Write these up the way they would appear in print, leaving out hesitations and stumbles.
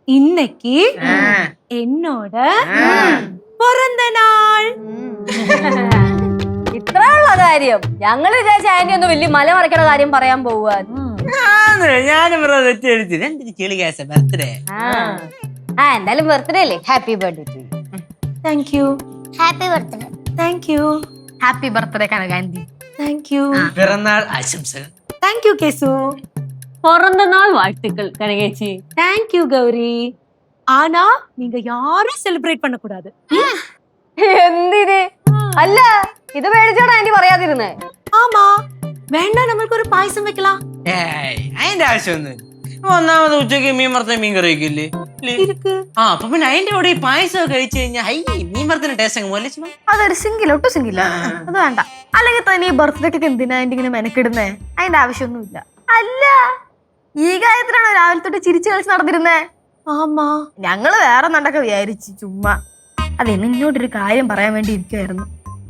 இன்னைக்கு എന്നോട് പിറந்த നാൾ. ഇത്രയുള്ള കാര്യം ഞങ്ങള് വിചാരിച്ച ആന്റി ഒന്ന് വലിയ മല മറക്കണ കാര്യം പറയാൻ പോവാ. എന്തായാലും ബർത്ത്ഡേ അല്ലേ, happy birthday to you. Thank you. Happy birthday. Thank you. Happy birthday Kanaka aunty. Thank you. പിറന്നാൾ ആശംസകൾ. Thank you Kesu. பிறந்த நாள் வாழ்த்துக்கள் கனகேச்சி. Thank you Gauri. ആനാ നീங்க யாரும் സെലിബ്രേറ്റ് பண்ணக்கூடாது. എന്തിന്? അല്ല ഇത് മേടിച്ചോടാ ആന്റി പറയാതിരുന്നേ. ആമാ വേണ്ട, നമ്മൾക്ക് ഒരു പായസം വെക്കലാം. അതിന്റെ ആവശ്യമൊന്നുമില്ല. ഒന്നാമത് ഉച്ചക്ക് മീൻ വറുത്ത മീൻ കറി വയ്ക്കില്ലേ? അപ്പൊ പിന്നെ അതിന്റെ കൂടെ ഈ പായസം കഴിച്ചു കഴിഞ്ഞാൽ മീൻ വറുത്തിന്റെ ടേസ്റ്റ് അങ്ങ് പോലെ. അതൊരു ഒട്ടും സിംഗില്ല, അത് വേണ്ട. അല്ലെങ്കിൽ തന്നെ ഈ ബർത്ത്ഡേക്കൊക്കെ എന്തിനാ ആന്റി ഇങ്ങനെ മെനക്കിടുന്നേ? അതിന്റെ ആവശ്യമൊന്നുമില്ല. അല്ല, ഈ കാര്യത്തിലാണോ രാവിലെ തൊട്ട് ചിരിച്ചു കളിച്ച് നടന്നിരുന്നേ? ആമാ ഞങ്ങള് വേറെ നണ്ടൊക്കെ വിചാരിച്ചു ചുമ്മാ. അതെ, നിന്നോടൊരു കാര്യം പറയാൻ വേണ്ടി ഇരിക്കുവായിരുന്നു.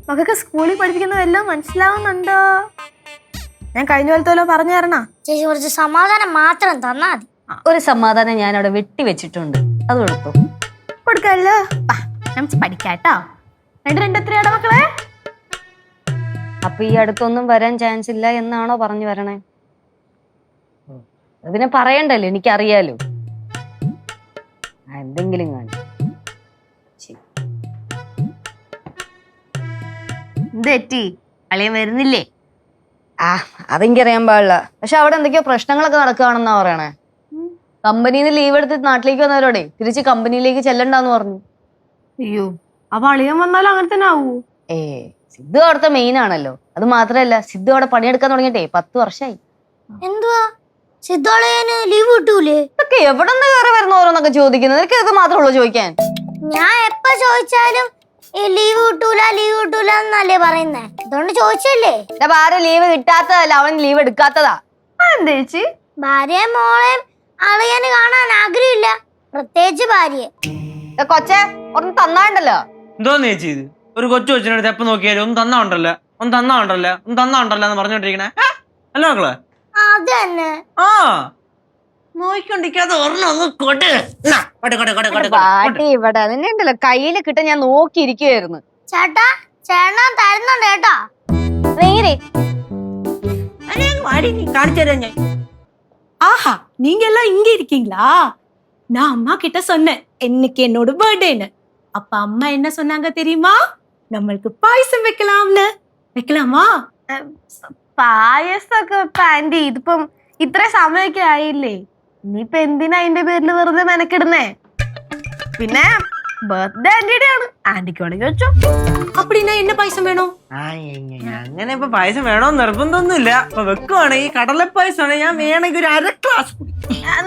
മക്കൊക്കെ സ്കൂളിൽ പഠിപ്പിക്കുന്നതെല്ലാം മനസ്സിലാവുന്നുണ്ടോ? ഞാൻ കഴിഞ്ഞ പോലത്തെ പറഞ്ഞു തരണ. ചേച്ചി കുറച്ച് സമാധാനം മാത്രം തന്നാ മതി. ഒരു സമാധാനം ഞാൻ അവിടെ വെട്ടി വെച്ചിട്ടുണ്ട്, അത് കൊടുത്തു കൊടുക്കല്ലോ. പഠിക്കാട്ടോ. രണ്ട് എത്രയാട മക്കളെ? അപ്പൊ ഈ അടുത്തൊന്നും വരാൻ ചാൻസ് ഇല്ല എന്നാണോ പറഞ്ഞു വരണേ? അതിനെ പറയണ്ടല്ലോ, എനിക്കറിയാലോ. എന്തെങ്കിലും കാണും. തെറ്റി അളിയൻ വരുന്നില്ലേ? അതെനിക്കറിയാൻ പാടില്ല. പക്ഷെ അവിടെ എന്തൊക്കെയോ പ്രശ്നങ്ങളൊക്കെ നടക്കുകയാണെന്നാ പറയണേ. കമ്പനിന്ന് ലീവ് എടുത്ത് നാട്ടിലേക്ക് വന്നവരോടെ തിരിച്ച് കമ്പനിയിലേക്ക് ചെല്ലണ്ടെന്ന് പറഞ്ഞു. അയ്യോ, അപ്പൊ അളിയൻ വന്നാലും അങ്ങനെ തന്നെ ആവൂ? സിദ്ധു അവിടുത്തെ മെയിൻ ആണല്ലോ. അത് മാത്രല്ല, സിദ്ധു അവിടെ പണിയെടുക്കാൻ തുടങ്ങിയിട്ടേ 10 വർഷമായി. എന്തുവാ സിദ്ധോളേന് ലീവ് കിട്ടൂലേ? ഇതൊക്കെ എവിടെ നിന്ന് കയറി വരുന്ന ഓരോന്നൊക്കെ ചോദിക്കുന്നത്? നിനക്ക് ഇത് മാത്രമേ ഉള്ളൂ ചോദിക്കാൻ? ഞാൻ എപ്പ ചോദിച്ചാലും ലീവ് കിട്ടൂല എന്നല്ലേ പറയുന്നേ. അതുകൊണ്ട് ചോദിച്ചല്ലേ. ഭാര്യ ലീവ് കിട്ടാത്തതല്ല, അവൻ ലീവ് എടുക്കാത്തതാ. എന്താ ചേച്ചി? ഭാര്യയും മോളെയും അളിയന് കാണാൻ ആഗ്രഹമില്ല, പ്രത്യേകിച്ച് ഭാര്യയെ. കൊച്ചെ ഒന്ന് തന്നാണ്ടല്ലോ. എന്തോന്ന് ചേച്ചി ഇത്? ഒരു കൊച്ചു കൊച്ചിനടുത്ത് എപ്പ നോക്കിയാലും ഒന്ന് തന്നാണ്ടല്ലോ എന്ന് പറഞ്ഞോണ്ടിരിക്കണേ അല്ല മക്കളെ? അത് തന്നെ. ആ നോക്കിക്കൊണ്ടിരിക്കാതെ ഒരെണ്ണം അങ്ങ് കൊട്. പാട്ടി ഇവിടെ നിന്നെ ഉണ്ടല്ലോ കയ്യില് കിട്ടാൻ ഞാൻ നോക്കിയിരിക്കുവായിരുന്നു. ചേട്ടാ ചേട്ടൻ തരുന്നുണ്ട് കേട്ടോ. കാണിച്ചുതരാം ഞാൻ. ஆஹா நீங்க எல்லாம் இங்க இருக்கீங்களா? நான் அம்மா கிட்ட சொன்னேன் இன்னைக்கு என்னோட பர்த்டேன்னு. அப்ப அம்மா என்ன சொன்னாங்க தெரியுமா? நம்மளுக்கு பாயசம் வைக்கலாம்னு. வைக்கலாமா? പായസൊക്കെ ഇപ്പൊ ആന്റി ഇതിപ്പം ഇത്ര സമയമൊക്കെ ആയില്ലേ, ഇനിയിപ്പൊ എന്തിനാ അതിന്റെ പേരിൽ വെറുതെ മെനക്കിടുന്നേ? പിന്നെ ബർത്ത്ഡേ ആന്റിയുടെ ആണ്, ആന്റിക്ക് വേണമെങ്കിൽ വെച്ചോ. அப்படின்னா என்ன பாயசம் வேணும்? അങ്ങനെ ഇപ്പൊ പായസം വേണോന്ന് നിർബന്ധമൊന്നുമില്ല. ഇപ്പൊ വെക്കുവാണെങ്കിൽ കടലപ്പായസമാണെങ്കിൽ ഞാൻ വേണമെങ്കിൽ ഒരു 1/2 ഗ്ലാസ്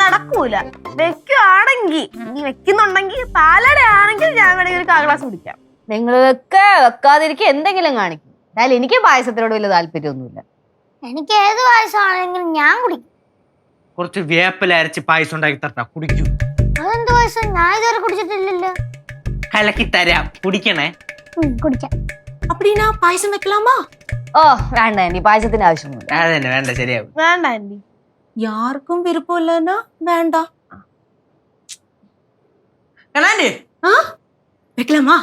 നടക്കൂല. വെക്കുവാണെങ്കിൽ നീ വെക്കുന്നുണ്ടെങ്കിൽ പാലട ആണെങ്കിൽ ഞാൻ വേണമെങ്കിൽ ഒരു 1/4 ഗ്ലാസ് കുടിക്കാം. നിങ്ങളൊക്കെ വെക്കാതിരിക്കും എന്തെങ്കിലും കാണിക്കും. എന്തായാലും എനിക്ക് പായസത്തിനോട് വലിയ താല്പര്യമൊന്നുമില്ല. എനിക്ക് ഏത് പായസമാണെങ്കിലും ഞാൻ കുടിക്കും. കുറച്ച് വേപ്പില അരച്ച് പായസം ഉണ്ടാക്കി തരട്ടാ, കുടിക്കൂ. അതെന്ത് പായസം? ഞാൻ ഇതുവരെ കുടിച്ചിട്ടില്ലല്ലോ. കലക്കി തരാം, കുടിക്കണേ. കുടിക്കാം. அப்படின்னா பாயசம் வைக்கலாமா? ഓ വേണ്ട ആന്റി, പായസത്തിന്റെ ആവശ്യമൊന്നുമില്ല. അതന്നെ വേണ്ട, ശരിയാവും. വേണ്ട ആന്റി. யாருக்கும் விருப்பம் இல்லைன்னா வேண்டாம். ആന്റി வைக்கலாமா?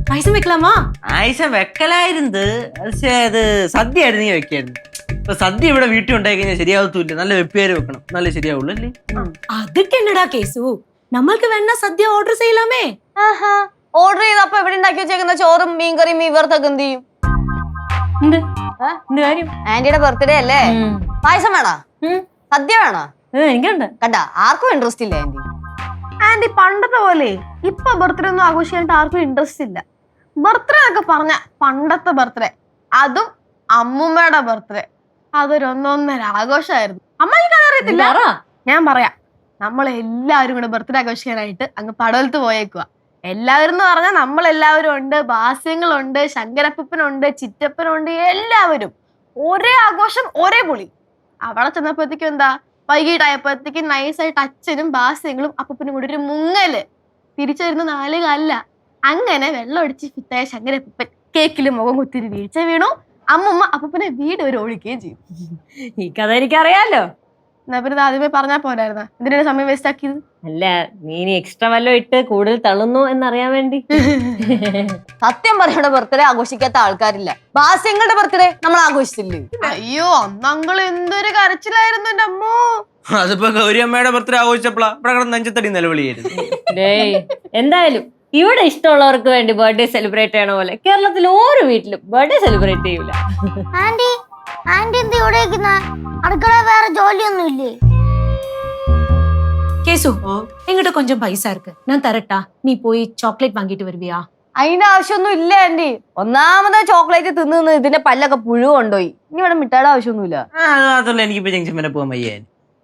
பாயசம் வைக்கலாமா? പായസം വെക്കലായിരുന്നു, പക്ഷേ അത് സദ്യ ആയിരുന്നു വെക്കായിരുന്നു. ഇപ്പൊ സദ്യ ഇവിടെ വീട്ടിൽ ഉണ്ടായി കഴിഞ്ഞാൽ ശരിയാവത്തൂല്ല. നല്ല വെപ്പേര് വെക്കണം, നല്ല ശരിയാവുള്ളൂ അല്ലേ? அதுக்கு என்னடா கேசு, நம்மளுக்கு வேணா சத்யா ஆர்டர் செய்யலாமே. ഓർഡർ ചെയ്തപ്പോ എവിടെ ഉണ്ടാക്കി വെച്ചേക്കുന്ന ചോറും മീൻകറിയും മീൻവറുത്തൊക്കെ എന്ത് ചെയ്യും? ആന്റിയുടെ ബർത്ത്ഡേ അല്ലേ, പായസം വേണോ? സദ്യ വേണോ? എനിക്കുണ്ട്. കണ്ടാ, ആർക്കും ഇൻട്രസ്റ്റ് ഇല്ല ആന്റി. ആന്റി പണ്ടത്തെ പോലെ ഇപ്പൊ ബർത്ത്ഡേ ഒന്നും ആഘോഷിക്കാനായിട്ട് ആർക്കും ഇൻട്രസ്റ്റ് ഇല്ല. ബർത്ത്ഡേ എന്നൊക്കെ പറഞ്ഞ പണ്ടത്തെ ബർത്ത്ഡേ, അതും അമ്മൂമ്മയുടെ ബർത്ത്ഡേ, അതൊരു ഒന്നൊന്നര ആഘോഷമായിരുന്നു. അമ്മയ്ക്ക് അറിയത്തില്ല. ഞാൻ പറയാം, നമ്മളെല്ലാവരും കൂടെ ബർത്ത്ഡേ ആഘോഷിക്കാനായിട്ട് അങ്ങ് പടവലത്ത് പോയേക്കുക. എല്ലാവരും എന്ന് പറഞ്ഞാൽ നമ്മളെല്ലാവരും ഉണ്ട്, ബാസ്യങ്ങളുണ്ട്, ശങ്കരപ്പനുണ്ട്, ചിറ്റപ്പനുണ്ട്, എല്ലാവരും ഒരേ ആഘോഷം ഒരേ പൊളി. അവിടെ ചെന്നപ്പോഴത്തേക്കും എന്താ, വൈകിട്ടായപ്പോഴത്തേക്കും നൈസായിട്ട് അച്ഛനും ബാസ്യങ്ങളും അപ്പനും കൂടി ഒരു മുങ്ങല്, തിരിച്ചു വരുന്ന 4 കാലില്ല. അങ്ങനെ വെള്ളം ഒടിച്ച് ഫിറ്റായ ശങ്കരപ്പൻ കേക്കില് മുഖം കുത്തിരി വീഴ്ച വീണു. അമ്മൂമ്മ അപ്പനെ വീട് ഒരു ഒഴിക്കുകയും ചെയ്യും. ഈ കഥ എനിക്കറിയാലോ. എന്നാ പിന്നെ ഇത് ആദ്യമേ പറഞ്ഞാ പോരായിരുന്ന എന്തിനാണ് സമയം വേസ്റ്റ് ആക്കിയത്? അല്ല നീ ഇനി എക്സ്ട്രാ വല്ലതും ഇട്ട് കൂടുതൽ തള്ളുന്നു എന്നറിയാൻ വേണ്ടി. സത്യം പറയുടെ ബർത്ത്ഡേ ആഘോഷിക്കാത്ത ആൾക്കാരില്ല. ബാസ്യങ്ങളുടെ ബർത്ത്ഡേ നമ്മൾ ആഘോഷിച്ചില്ലേ? അയ്യോ അന്ന് അങ്കിൾ എന്തൊരു കരച്ചിലായിരുന്നു എന്റെ അമ്മോ. അതിപ്പോ ഗൗരി അമ്മയുടെ ബർത്ത്ഡേ ആഘോഷിച്ചപ്പോഴാ ഇവിടെ കിടന്ന് നെഞ്ചത്തടി നിലവിളിയായിരുന്നു. ഡേയ് എന്തായാലും ഇവിടെ ഇഷ്ടമുള്ളവർക്ക് വേണ്ടി ബർത്ത്ഡേ സെലിബ്രേറ്റ് ചെയ്യണ പോലെ കേരളത്തിൽ ഓരോ വീട്ടിലും ബർത്ത്ഡേ സെലിബ്രേറ്റ് ചെയ്യൂല. ആന്റി ആന്റി എന്ത് ഇവിടെ ഇരിക്കുന്ന? അടുക്കള വേറെ ജോലിയൊന്നും ഇല്ലേ? கேசு எங்கிட்ட கொஞ்சம் பைசா இருக்கு, நான் தரட்டா, நீ போய் சாக்லேட் வாங்கிட்டு வருவியா? അതിന്റെ ആവശ്യമൊന്നും ഇല്ല ആന്റി. ഒന്നാമത് ചോക്ലേറ്റ് തിന്ന് ഇതിന്റെ പല്ലൊക്കെ പുഴു കൊണ്ടുപോയി. ഇനി ഇവിടെ മിഠായിയുടെ ആവശ്യമൊന്നുമില്ല. അത് മാത്രല്ല എനിക്കിപ്പോ ജംഗ്ഷൻ വരെ പോകാൻ വയ്യ.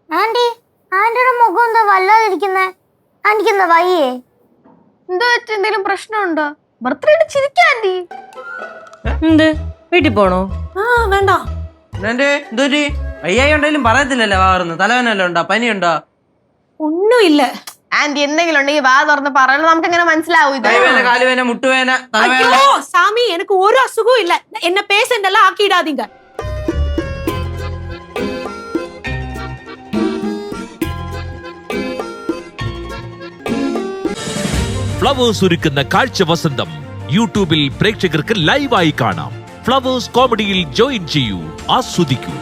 ആന്റി ആന്റിയുടെ മുഖം എന്താ വല്ലാതിരിക്കുന്നേ? ആന്റിക്ക് എന്താ വയ്യേ? എന്തോ വെച്ച് എന്തെങ്കിലും പ്രശ്നമുണ്ടോ? Birthday ചിരിക്കാ anti. എന്ത് വീട്ടിൽ പോണോ? ஆ வேண்டாம். എന്റെ എന്തൊരു വയ്യായി ഉണ്ടെങ്കിലും പറയത്തില്ലല്ലോ. വാറുന്നു തലവേനല്ലോ ഉണ്ടോ പനിയുണ്ടോ? ஒண்ணும் இல்ல. ആന്റി എന്തെങ്കിലും ഉണ്ടെങ്കിൽ വാ തുറന്ന് പറയണം, നമുക്ക് എങ്ങനെ മനസ്സിലാവും ഇത്? കൈവേന കാലുവേന മുട്ടുവേന തലവേന. ஐயோ சாமி, எனக்கு ஒரு அசுகம் இல்ல, என்ன பேஷண்ட் எல்லாம் ஆக்கிடாதீங்க. ഫ്ലവേഴ്സ് ഒരുക്കുന്ന കാഴ്ച വസന്തം യൂട്യൂബിൽ പ്രേക്ഷകർക്ക് ലൈവായി കാണാം. ഫ്ലവേഴ്സ് കോമഡിയിൽ ജോയിൻ ചെയ്യൂ, ആസ്വദിക്കൂ.